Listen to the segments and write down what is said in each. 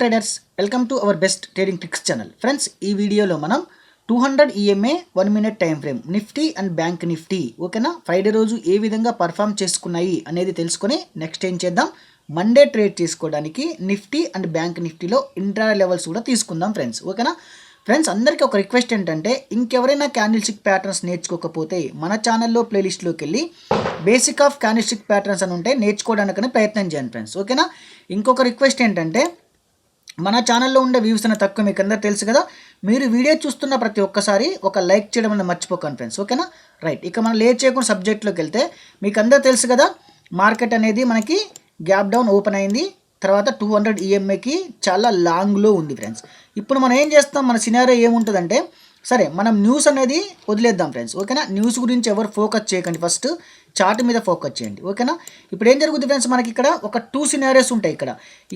traders, welcome to our best trading tricks channel. Friends, ఈ వీడియోలో మనం 200 EMA 1 minute time frame Nifty and bank Nifty ఓకేనా Friday రోజు ఏ విధంగా పర్ఫామ్ చేసుకున్నాయి అనేది తెలుసుకొని నెక్స్ట్ ఏం చేద్దాం, మండే ట్రేడ్ చేసుకోవడానికి నిఫ్టీ అండ్ బ్యాంక్ నిఫ్టీలో ఇంట్రా లెవెల్స్ కూడా తీసుకుందాం ఫ్రెండ్స్. ఓకేనా ఫ్రెండ్స్, అందరికీ ఒక రిక్వెస్ట్ ఏంటంటే ఇంకెవరైనా క్యాండిల్ స్టిక్ ప్యాటర్న్స్ నేర్చుకోకపోతే మన ఛానల్లో ప్లేలిస్ట్లోకి వెళ్ళి basic of candle stick patterns అని ఉంటే నేర్చుకోవడానికనే ప్రయత్నం చేయండి ఫ్రెండ్స్. ఓకేనా, ఇంకొక రిక్వెస్ట్ ఏంటంటే మన ఛానల్లో ఉండే వ్యూస్ అనే తక్కువ మీకు అందరూ తెలుసు కదా, మీరు వీడియో చూస్తున్న ప్రతి ఒక్కసారి ఒక లైక్ చేయడం అనేది మర్చిపోకండి ఫ్రెండ్స్. ఓకేనా రైట్, ఇక మనం లేట్ చేయకుండా సబ్జెక్ట్లోకి వెళ్తే మీకు అందరూ తెలుసు కదా, మార్కెట్ అనేది మనకి గ్యాప్ డౌన్ ఓపెన్ అయింది, తర్వాత 200 EMAకి చాలా లాంగ్లో ఉంది ఫ్రెండ్స్. ఇప్పుడు మనం ఏం చేస్తాం, మన సినారియో ఏముంటుందంటే సరే మనం న్యూస్ అనేది వదిలేద్దాం ఫ్రెండ్స్. ఓకేనా, న్యూస్ గురించి ఎవరు ఫోకస్ చేయకండి, ఫస్ట్ చార్ట్ మీద ఫోకస్ చేయండి. ఓకేనా, ఇప్పుడు ఏం జరుగుతుంది ఫ్రెండ్స్, మనకి ఇక్కడ ఒక 2 సినారియోస్ ఉంటాయి.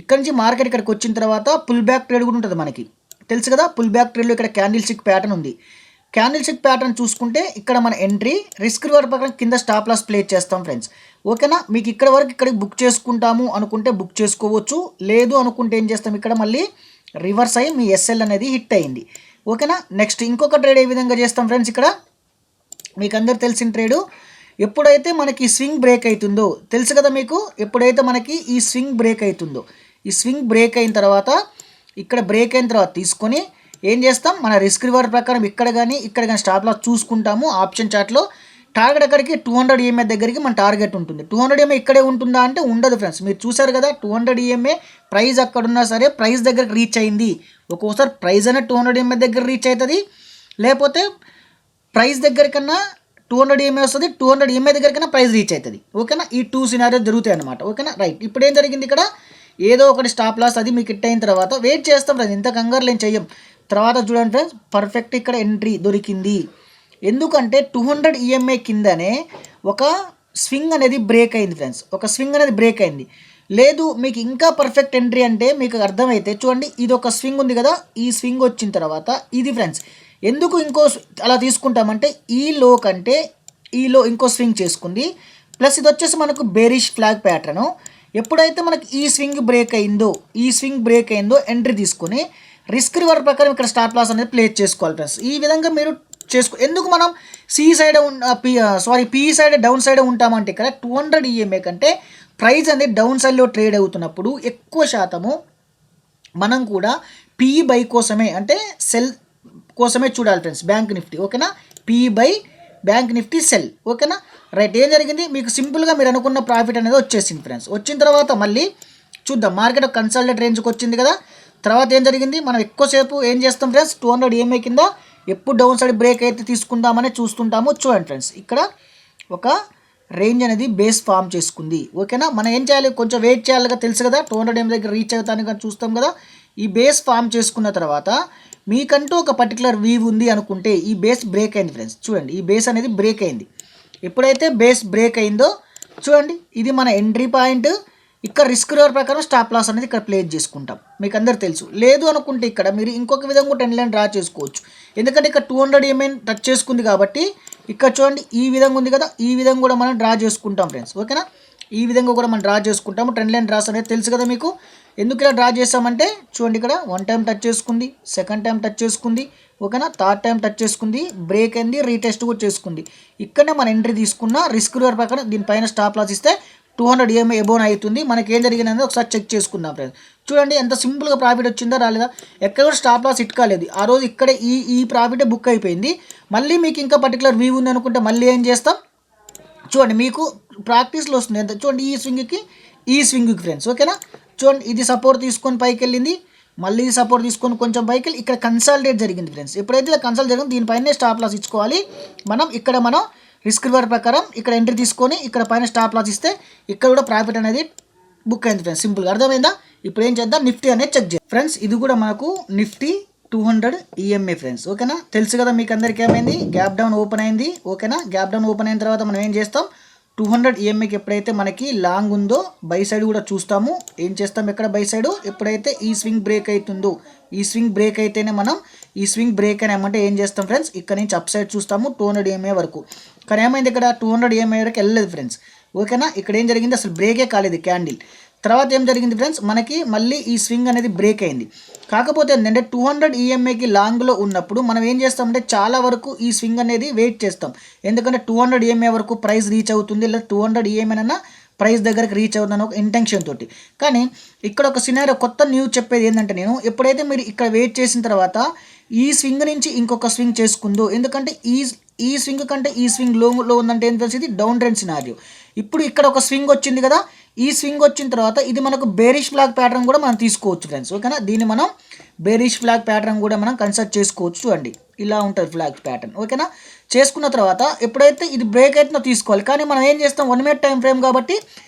ఇక్కడ నుంచి మార్కెట్ ఇక్కడికి వచ్చిన తర్వాత పుల్ బ్యాక్ ట్రేడ్ కూడా ఉంటుంది మనకి తెలుసు కదా. పుల్ బ్యాక్ ట్రేడ్లో ఇక్కడ క్యాండిల్ స్టిక్ ప్యాటర్న్ ఉంది. క్యాండిల్ స్టిక్ ప్యాటర్న్ చూసుకుంటే ఇక్కడ మన ఎంట్రీ రిస్క్ రివార్డ్ ప్రకారం కింద స్టాప్ లాస్ ప్లే చేస్తాం ఫ్రెండ్స్. ఓకేనా, మీకు ఇక్కడ వరకు ఇక్కడికి బుక్ చేసుకుంటాము అనుకుంటే బుక్ చేసుకోవచ్చు, లేదు అనుకుంటే ఏం చేస్తాం, ఇక్కడ మళ్ళీ రివర్స్ అయ్యి మీ SL అనేది హిట్ అయింది. ఓకేనా, నెక్స్ట్ ఇంకొక ట్రేడ్ ఏ విధంగా చేస్తాం ఫ్రెండ్స్, ఇక్కడ మీకు అందరు తెలిసిన ట్రేడు ఎప్పుడైతే మనకి స్వింగ్ బ్రేక్ అవుతుందో తెలుసు కదా మీకు, ఎప్పుడైతే మనకి ఈ స్వింగ్ బ్రేక్ అవుతుందో, ఈ స్వింగ్ బ్రేక్ అయిన తర్వాత ఇక్కడ బ్రేక్ అయిన తర్వాత తీసుకొని ఏం చేస్తాం, మన రిస్క్ రివార్డ్ ప్రకారం ఇక్కడ కానీ స్టాప్ లాస్ చూసుకుంటాము. ఆప్షన్ చార్ట్లో టార్గెట్ అక్కడికి 200 EMA దగ్గరికి మన టార్గెట్ ఉంటుంది. 200 EMA ఇక్కడే ఉంటుందా అంటే ఉండదు ఫ్రెండ్స్. మీరు చూసారు కదా, 200 EMA ప్రైస్ అక్కడున్నా సరే ప్రైస్ దగ్గరికి రీచ్ అయింది. ఒక్కోసారి ప్రైస్ అనేది 200 EMA దగ్గర రీచ్ అవుతుంది, లేకపోతే ప్రైస్ దగ్గర కన్నా 200 EMA వస్తుంది, 200 EMA దగ్గరికైనా ప్రైస్ రీచ్ అవుతుంది. ఓకేనా, ఈ 2 సినారియో జరుగుతాయి అనమాట. ఓకేనా రైట్, ఇప్పుడు ఏం జరిగింది, ఇక్కడ ఏదో ఒకటి స్టాప్ లాస్ అది మీకు హిట్ అయిన తర్వాత వెయిట్ చేస్తాం ఫ్రెండ్స్, ఇంత కంగారులు ఏం చెయ్యం. తర్వాత చూడండి ఫ్రెండ్స్, పర్ఫెక్ట్ ఇక్కడ ఎంట్రీ దొరికింది. ఎందుకంటే 200 EMA కిందనే ఒక స్వింగ్ అనేది బ్రేక్ అయింది ఫ్రెండ్స్, ఒక స్వింగ్ అనేది బ్రేక్ అయింది. లేదు మీకు ఇంకా పర్ఫెక్ట్ ఎంట్రీ అంటే మీకు అర్థమైతే చూడండి, ఇది ఒక స్వింగ్ ఉంది కదా, ఈ స్వింగ్ వచ్చిన తర్వాత ఇది ఫ్రెండ్స్ ఎందుకు ఇంకో అలా తీసుకుంటామంటే ఈ లో కంటే ఈ లో ఇంకో స్వింగ్ చేసుకుంది, ప్లస్ ఇది వచ్చేసి మనకు బేరిష్ ఫ్లాగ్ ప్యాటర్ను. ఎప్పుడైతే మనకి ఈ స్వింగ్ బ్రేక్ అయిందో ఎంట్రీ తీసుకొని రిస్క్ రివార్డ్ ప్రకారం ఇక్కడ స్టాప్ లాస్ అనేది ప్లేస్ చేసుకోవాలి ఫ్రెండ్స్. ఈ విధంగా మీరు ఎందుకు మనం PE సైడ్ డౌన్ సైడ్ ఉంటామంటే ఇక్కడ 200 EMA కంటే ప్రైస్ అనేది డౌన్ సైడ్లో ట్రేడ్ అవుతున్నప్పుడు ఎక్కువ శాతము మనం కూడా PE బై కోసమే అంటే సెల్ కోసమే చూడాలి ఫ్రెండ్స్ బ్యాంక్ నిఫ్టీ. ఓకేనా, PE by bank Nifty cell. ఓకేనా రైట్, ఏం జరిగింది మీకు సింపుల్గా మీరు అనుకున్న ప్రాఫిట్ అనేది వచ్చేసింది ఫ్రెండ్స్. వచ్చిన తర్వాత మళ్ళీ చూద్దాం, మార్కెట్ కన్సల్టేట్ రేంజ్కి వచ్చింది కదా, తర్వాత ఏం జరిగింది, మనం ఎక్కువసేపు ఏం చేస్తాం ఫ్రెండ్స్, 200 EMA కింద ఎప్పుడు డౌన్ సైడ్ బ్రేక్ అయితే తీసుకుందామని చూస్తుంటాము. చూడండి ఫ్రెండ్స్, ఇక్కడ ఒక రేంజ్ అనేది బేస్ ఫామ్ చేసుకుంది. ఓకేనా, మనం ఏం చేయాలి, కొంచెం వెయిట్ చేయాలిగా తెలుసు కదా, 200 EMA దగ్గర రీచ్ అవుతాను కానీ చూస్తాం కదా. ఈ బేస్ ఫామ్ చేసుకున్న తర్వాత మీకంటూ ఒక పర్టికులర్ వీవ్ ఉంది అనుకుంటే ఈ బేస్ బ్రేక్ అయింది ఫ్రెండ్స్. చూడండి, ఈ బేస్ అనేది బ్రేక్ అయింది. ఎప్పుడైతే బేస్ బ్రేక్ అయిందో చూడండి, ఇది మన ఎంట్రీ పాయింట్. ఇక్కడ రిస్క్ రివార్డ్ ప్రకారం స్టాప్ లాస్ అనేది ఇక్కడ ప్లేస్ చేసుకుంటాం, మీకు అందరు తెలుసు. లేదు అనుకుంటే ఇక్కడ మీరు ఇంకొక విధంగా ట్రెండ్ లైన్ డ్రా చేసుకోవచ్చు, ఎందుకంటే ఇక్కడ 200 EMA టచ్ చేసుకుంది కాబట్టి ఇక్కడ చూడండి ఈ విధంగా ఉంది కదా, ఈ విధంగా కూడా మనం డ్రా చేసుకుంటాం ఫ్రెండ్స్. ఓకేనా, ఈ విధంగా కూడా మనం డ్రా చేసుకుంటాము. ట్రెండ్ లైన్ డ్రాస్ అనేది తెలుసు కదా మీకు. ఎందుకు ఇలా డ్రా చేస్తామంటే చూడండి, ఇక్కడ 1 టైం టచ్ చేసుకుంది, 2nd టైం టచ్ చేసుకుంది, ఓకేనా, 3rd టైం టచ్ చేసుకుంది, బ్రేక్ అయింది, రీటెస్ట్ కూడా చేసుకుంది. ఇక్కడనే మన ఎంట్రీ తీసుకున్న రిస్క్ రివార్డ్ ప్రకారం దీనిపైన స్టాప్ లాస్ ఇస్తే 200 EMA ఎబోన్ అవుతుంది. మనకి ఏం జరిగిందని ఒకసారి చెక్ చేసుకుందాం ఫ్రెండ్స్. చూడండి ఎంత సింపుల్గా ప్రాఫిట్ వచ్చిందా రాలేదా, ఎక్కడ కూడా స్టాప్ లాస్ హిట్ కాలేదు. ఆ రోజు ఇక్కడే ఈ ప్రాఫిటే బుక్ అయిపోయింది. మళ్ళీ మీకు ఇంకా పర్టికులర్ వ్యూ ఉంది అనుకుంటే మళ్ళీ ఏం చేస్తాం, చూడండి మీకు ప్రాక్టీస్లో వస్తుంది ఎంత, చూడండి ఈ స్వింగ్కి ఫ్రెండ్స్. ఓకేనా, చూడండి ఇది సపోర్ట్ తీసుకొని పైకి వెళ్ళింది, మళ్ళీ సపోర్ట్ తీసుకొని కొంచెం పైకి వెళ్ళి ఇక్కడ కన్సాలిడేట్ జరిగింది ఫ్రెండ్స్. ఎప్పుడైతే ఇలా కన్సల్ట్ జరిగింది దీనిపైనే స్టాప్ లాస్ ఇచ్చుకోవాలి మనం. ఇక్కడ మనం రిస్క్ రివార్డ్ ప్రకారం ఇక్కడ ఎంట్రీ తీసుకొని ఇక్కడ పైన స్టాప్ లాస్ ఇస్తే ఇక్కడ కూడా ప్రాఫిట్ అనేది బుక్ అయింది ఫ్రెండ్స్. సింపుల్గా అర్థమైందా. ఇప్పుడు ఏం చేద్దాం, నిఫ్టీ అనేది చెక్ చేద్దాం ఫ్రెండ్స్. ఇది కూడా మనకు నిఫ్టీ 200 EMA ఫ్రెండ్స్. ఓకేనా, తెలుసు కదా మీకు అందరికీ ఏమైంది, గ్యాప్ డౌన్ ఓపెన్ అయింది. ఓకేనా, గ్యాప్ డౌన్ ఓపెన్ అయిన తర్వాత మనం ఏం చేస్తాం, 200 EMAకి ఎప్పుడైతే మనకి లాంగ్ ఉందో బై సైడ్ కూడా చూస్తాము. ఏం చేస్తాం, ఇక్కడ బై సైడ్ ఎప్పుడైతే ఈ స్వింగ్ బ్రేక్ అవుతుందో, ఈ స్వింగ్ బ్రేక్ అయితేనే మనం ఈ స్వింగ్ బ్రేక్ అని ఏమంటే ఏం చేస్తాం ఫ్రెండ్స్, ఇక్కడ నుంచి అప్ సైడ్ చూస్తాము 200 EMA వరకు. కానీ ఏమైంది, ఇక్కడ 200 EMA వరకు వెళ్ళలేదు ఫ్రెండ్స్. ఓకేనా, ఇక్కడ ఏం జరిగింది, అసలు బ్రేకే కాలేదు క్యాండిల్. తర్వాత ఏం జరిగింది ఫ్రెండ్స్, మనకి మళ్ళీ ఈ స్వింగ్ అనేది బ్రేక్ అయింది. కాకపోతే ఏంటంటే 200 ఈఎంఐకి లాంగ్లో ఉన్నప్పుడు మనం ఏం చేస్తామంటే చాలా వరకు ఈ స్వింగ్ అనేది వెయిట్ చేస్తాం. ఎందుకంటే 200 ఈఎంఐ వరకు ప్రైస్ రీచ్ అవుతుంది, లేదా 200 ఈఎంఐ అన్న ప్రైస్ దగ్గరకు రీచ్ అవుతుందని ఒక ఇంటెన్షన్ తోటి. కానీ ఇక్కడ ఒక సినారియో కొత్త న్యూస్ చెప్పేది ఏంటంటే, నేను ఎప్పుడైతే మీరు ఇక్కడ వెయిట్ చేసిన తర్వాత ఈ స్వింగ్ నుంచి ఇంకొక స్వింగ్ చేసుకుందో, ఎందుకంటే ఈ స్వింగ్ కంటే ఈ స్వింగ్ లోలో ఉందంటే ఏం తెలిసింది, డౌన్ ట్రెండ్ సినారియో. ఇప్పుడు ఇక్కడ ఒక స్వింగ్ వచ్చింది కదా, ఈ స్వింగ్ వచ్చిన తర్వాత ఇది మనకు బేరిష్ ఫ్లాగ్ ప్యాటర్న్ కూడా మనం తీసుకోవచ్చు ఫ్రెండ్స్. ఓకేనా, దీన్ని మనం బేరిష్ ఫ్లాగ్ ప్యాటర్న్ కూడా మనం కన్సిడర్ చేసుకోవచ్చు. చూడండి ఇలా ఉంటుంది ఫ్లాగ్ ప్యాటర్న్. ఓకేనా, చేసుకున్న తర్వాత ఎప్పుడైతే ఇది బ్రేక్ అవుతుందో తీసుకోవాలి. కానీ మనం ఏం చేస్తాం, 1 మినిట్ టైం ఫ్రేమ్ కాబట్టి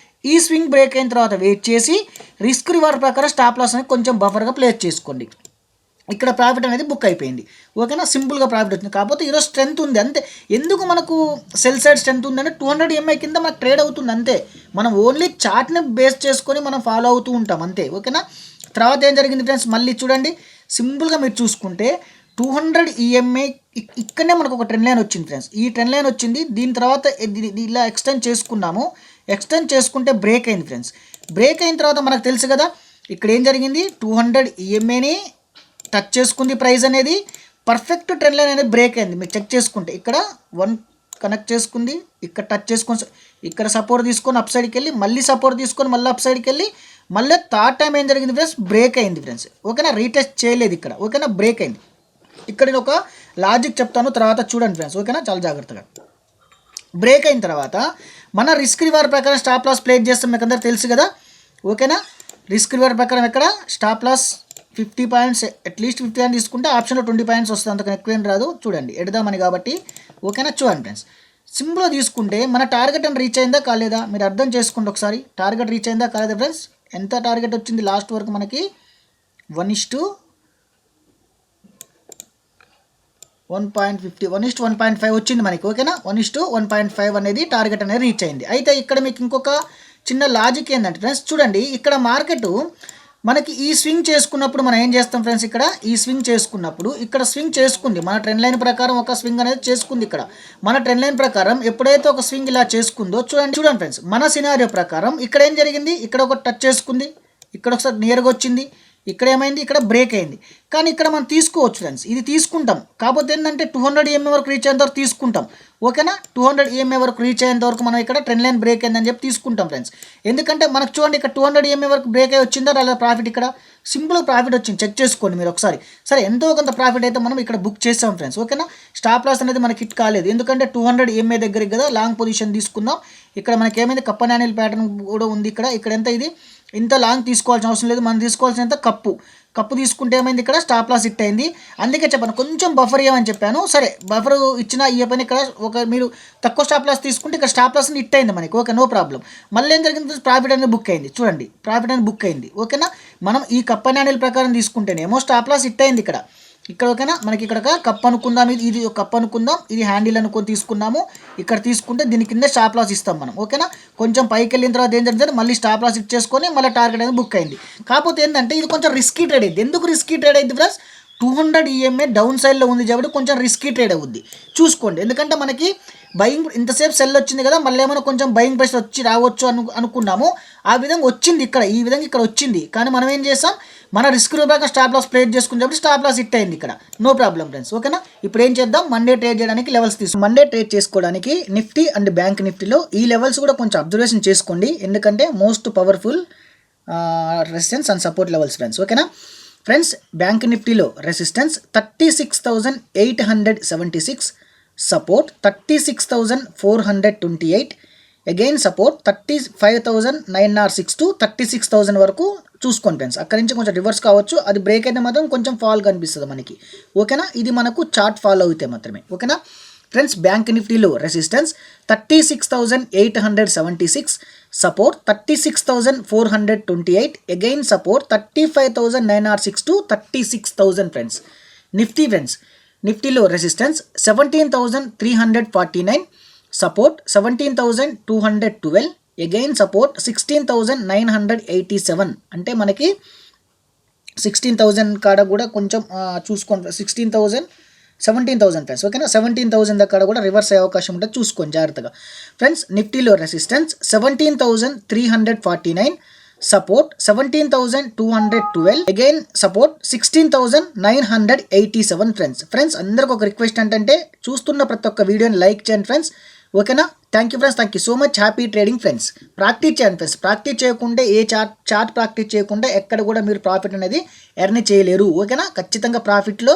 ఈ స్వింగ్ బ్రేక్ అయిన తర్వాత వెయిట్ చేసి రిస్క్ రివార్డ్ ప్రకారం స్టాప్ లాస్ అనేది కొంచెం బఫర్గా ప్లేస్ చేసుకోండి. ఇక్కడ ప్రాఫిట్ అనేది బుక్ అయిపోయింది. ఓకేనా, సింపుల్గా ప్రాఫిట్ వచ్చింది. కాకపోతే ఈరోజు స్ట్రెంత్ ఉంది అంతే. ఎందుకు మనకు సెల్ సైడ్ స్ట్రెంత్ ఉందంటే 200 ఎంఐ కింద మనకు ట్రేడ్ అవుతుంది అంతే. మనం ఓన్లీ చార్ట్ని బేస్ చేసుకొని మనం ఫాలో అవుతూ ఉంటాం అంతే. ఓకేనా, తర్వాత ఏం జరిగింది ఫ్రెండ్స్, మళ్ళీ చూడండి సింపుల్గా మీరు చూసుకుంటే 200 ఈఎంఐ ఇక్కడనే మనకు ఒక ట్రెండ్ లైన్ వచ్చింది ఫ్రెండ్స్. ఈ ట్రెండ్ లైన్ వచ్చింది, దీని తర్వాత ఇలా ఎక్స్టెండ్ చేసుకున్నాము. ఎక్స్టెండ్ చేసుకుంటే బ్రేక్ అయింది ఫ్రెండ్స్. బ్రేక్ అయిన తర్వాత మనకు తెలుసు కదా ఇక్కడ ఏం జరిగింది, 200 ఈఎంఐని టచ్ చేసుకుంది ప్రైస్ అనేది. పర్ఫెక్ట్ ట్రెండ్ లైన్ అనేది బ్రేక్ అయింది. మీరు చెక్ చేసుకుంటే ఇక్కడ 1 కనెక్ట్ చేసుకుంది, ఇక్కడ టచ్ చేసుకొని ఇక్కడ సపోర్ట్ తీసుకొని అప్ సైడ్కి వెళ్ళి మళ్ళీ సపోర్ట్ తీసుకొని మళ్ళీ అప్ సైడ్కి వెళ్ళి మళ్ళీ థర్డ్ టైం ఏం జరిగింది ఫ్రెండ్స్, బ్రేక్ అయింది ఫ్రెండ్స్. ఓకేనా, రీటెస్ట్ చేయలేదు ఇక్కడ. ఓకేనా, బ్రేక్ అయింది. ఇక్కడ నేను ఒక లాజిక్ చెప్తాను, తర్వాత చూడండి ఫ్రెండ్స్. ఓకేనా, చాలా జాగ్రత్తగా. బ్రేక్ అయిన తర్వాత మన రిస్క్ రివార్డ్ ప్రకారం స్టాప్ లాస్ ప్లేస్ చేస్తాం, మీకు అందరూ తెలుసు కదా. ఓకేనా, రిస్క్ రివార్డ్ ప్రకారం ఎక్కడ stop loss 50 points, at least 50 points తీసుకుంటే ఆప్షన్లో 20 పాయింట్స్ వస్తుంది, అంతకన్నా ఎక్కువేం రాదు. చూడండి ఎడదామని కాబట్టి. ఓకేనా, చూడండి ఫ్రెండ్స్, సింపుల్గా తీసుకుంటే మన టార్గెట్ అని రీచ్ అయిందా కాలేదా మీరు అర్థం చేసుకోండి ఒకసారి. టార్గెట్ రీచ్ అయిందా కాలేదా ఫ్రెండ్స్, ఎంత టార్గెట్ వచ్చింది లాస్ట్ వరకు మనకి 1:1.50 1:1.5 వచ్చింది మనకి. ఓకేనా, 1:1.5 అనేది టార్గెట్ అనేది రీచ్ అయింది. అయితే ఇక్కడ మీకు ఇంకొక చిన్న లాజిక్ ఏంటంటే ఫ్రెండ్స్, చూడండి ఇక్కడ మార్కెట్ మనకి ఈ స్వింగ్ చేసుకున్నప్పుడు మనం ఏం చేస్తాం ఫ్రెండ్స్, ఇక్కడ ఈ స్వింగ్ చేసుకున్నప్పుడు ఇక్కడ స్వింగ్ చేసుకుంది మన ట్రెండ్ లైన్ ప్రకారం, ఒక స్వింగ్ అనేది చేసుకుంది. ఇక్కడ మన ట్రెండ్ లైన్ ప్రకారం ఎప్పుడైతే ఒక స్వింగ్ ఇలా చేసుకుందో చూడండి ఫ్రెండ్స్, మన సినారియో ప్రకారం ఇక్కడ ఏం జరిగింది, ఇక్కడ ఒక టచ్ చేసుకుంది, ఇక్కడ ఒకసారి నియర్గా వచ్చింది, ఇక్కడ ఏమైంది, ఇక్కడ బ్రేక్ అయింది. కానీ ఇక్కడ మనం తీసుకోవచ్చు ఫ్రెండ్స్, ఇది తీసుకుంటాం. కాకపోతే ఏంటంటే 200 ఈఎంఐ వరకు రీచ్ అయ్యేంత వరకు తీసుకుంటాం. ఓకేనా, 200 ఈఎంఐ వరకు రీచ్ అయ్యేంత వరకు మనం ఇక్కడ ట్రెండ్ లైన్ బ్రేక్ అయిందని చెప్పి తీసుకుంటాం ఫ్రెండ్స్. ఎందుకంటే మనకు చూడండి ఇక్కడ 200 ఈఎంఐ వరకు బ్రేక్ అయ్యి వచ్చిందా అలా ప్రాఫిట్, ఇక్కడ సింపుల్ ప్రాఫిట్ వచ్చింది. చెక్ చేసుకోండి మీరు ఒకసారి. సరే, ఎంతో కొంత ప్రాఫిట్ అయితే మనం ఇక్కడ బుక్ చేస్తాం ఫ్రెండ్స్. ఓకేనా, స్టాప్ లాస్ అనేది మనకి హిట్ కాలేదు, ఎందుకంటే 200 ఈఎంఐ దగ్గరికి కదా లాంగ్ పొజిషన్ తీసుకుందాం. ఇక్కడ మనకి ఏమైంది, కప్పనానిల్ ప్యాటర్న్ కూడా ఉంది. ఇక్కడ ఎంత ఇది, ఇంత లాంగ్ తీసుకోవాల్సిన అవసరం లేదు, మనం తీసుకోవాల్సినంత కప్పు తీసుకుంటే ఏమైంది, ఇక్కడ స్టాప్ లాస్ హిట్ అయింది. అందుకే చెప్పాను కొంచెం బఫర్ ఇవ్వమని చెప్పాను. సరే, బఫర్ ఇచ్చినా ఈ పని ఇక్కడ ఒక మీరు తక్కువ స్టాప్ లాస్ తీసుకుంటే ఇక్కడ స్టాప్ లాస్ హిట్ అయింది మనకి. Okay, no problem. మళ్ళీ ఏం జరిగింది, ప్రాఫిట్ అనేది బుక్ అయింది. చూడండి ప్రాఫిట్ అనేది బుక్ అయింది. ఓకేనా, మనం ఈ కప్పనానిల్ ప్రకారం తీసుకుంటేనేమో స్టాప్ లాస్ హిట్ అయింది ఇక్కడ. ఓకేనా, మనకి ఇక్కడ కప్ అనుకుందాం, ఇది ఒక కప్ అనుకుందాం, ఇది హ్యాండిల్ అనుకొని తీసుకున్నాము. ఇక్కడ తీసుకుంటే దీని కింద స్టాప్ లాస్ ఇస్తాం మనం. ఓకేనా, కొంచెం పైకి వెళ్ళిన తర్వాత ఏం జరిగింది, మళ్ళీ స్టాప్ లాస్ ఇచ్చేసుకొని మళ్ళీ టార్గెట్ అనేది బుక్ అయింది. కాకపోతే ఏంటంటే ఇది కొంచెం రిస్కీ ట్రేడ్ అయింది. ఎందుకు రిస్కీ ట్రేడ్ అయింది ఫ్రెండ్స్, 200 ఈఎంఐ డౌన్ సైడ్లో ఉంది కాబట్టి కొంచెం రిస్కీ ట్రేడ్ అవుద్ది. చూసుకోండి, ఎందుకంటే మనకి బయింగ్ ఇంతసేపు సెల్ వచ్చింది కదా, మళ్ళీ ఏమైనా కొంచెం బయింగ్ ప్రెషర్ వచ్చి రావచ్చు అనుకున్నాము. ఆ విధంగా వచ్చింది, ఈ విధంగా ఇక్కడ వచ్చింది. కానీ మనం ఏం చేస్తాం, మన రిస్క్ రూపాయలు స్టాప్ లాస్ ప్లేస్ చేసుకుని కాబట్టి స్టాప్ లాస్ హిట్ అయింది ఇక్కడ. No problem friends. ఓకేనా, ఇప్పుడు ఏం చేద్దాం, మండే ట్రేడ్ చేయడానికి లెవెల్స్ మండే ట్రేడ్ చేసుకోవడానికి నిఫ్టీ అండ్ బ్యాంక్ నిఫ్టీలో ఈ లెవెల్స్ కూడా కొంచెం అబ్జర్వేషన్ చేసుకోండి, ఎందుకంటే most powerful resistance and support levels friends. ఓకేనా ఫ్రెండ్స్, బ్యాంక్ నిఫ్టీలో resistance 36,876, support 36,428, again support 35,906 to 36,000 వరకు చూసుకోండి ఫ్రెండ్స్. అక్కడి నుంచి కొంచెం రివర్స్ కావచ్చు, అది బ్రేక్ అయితే మాత్రం కొంచెం ఫాల్ కనిపిస్తుంది మనకి. ఓకేనా, ఇది మనకు చార్ట్ ఫాలో అయితే మాత్రమే. ఓకేనా ఫ్రెండ్స్, బ్యాంక్ నిఫ్టీలో resistance 36,876, support 36,428, again support 35,906 to 36,000 friends. నిఫ్టీలో రెసిస్టెన్స్ 17,349, సపోర్ట్ 17,212, అగైన్ సపోర్ట్ 16,987. అంటే మనకి 16,000 కాడ కూడా కొంచెం చూసుకోండి, 17,000 ఫ్రెండ్స్. ఓకేనా, 17,000 దగ్గర కూడా రివర్స్ అయ్యే అవకాశం ఉంటుంది, చూసుకోండి జాగ్రత్తగా ఫ్రెండ్స్. నిఫ్టీలో resistance 17,349, support 17,212, again support 16,987 friends అందరికి ఒక రిక్వెస్ట్ ఏంటంటే చూస్తున్న ప్రతి ఒక్క వీడియోని లైక్ చేయండి ఫ్రెండ్స్, ఓకేనా. Thank you friends, thank you so much. Happy trading friends. Practice చేయండి ఫ్రెండ్స్. ప్రాక్టీస్ చేయకుంటే ఏ చార్ట్ ప్రాక్టీస్ చేయకుండా ఎక్కడ కూడా మీరు ప్రాఫిట్ అనేది ఎర్న్ చేయలేరు, ఓకేనా. ఖచ్చితంగా ప్రాఫిట్లో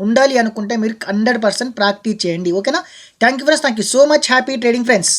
ఉండాలి అనుకుంటే మీరు 100% ప్రాక్టీస్ చేయండి, ఓకేనా. Thank you friends, thank you so much. Happy trading friends.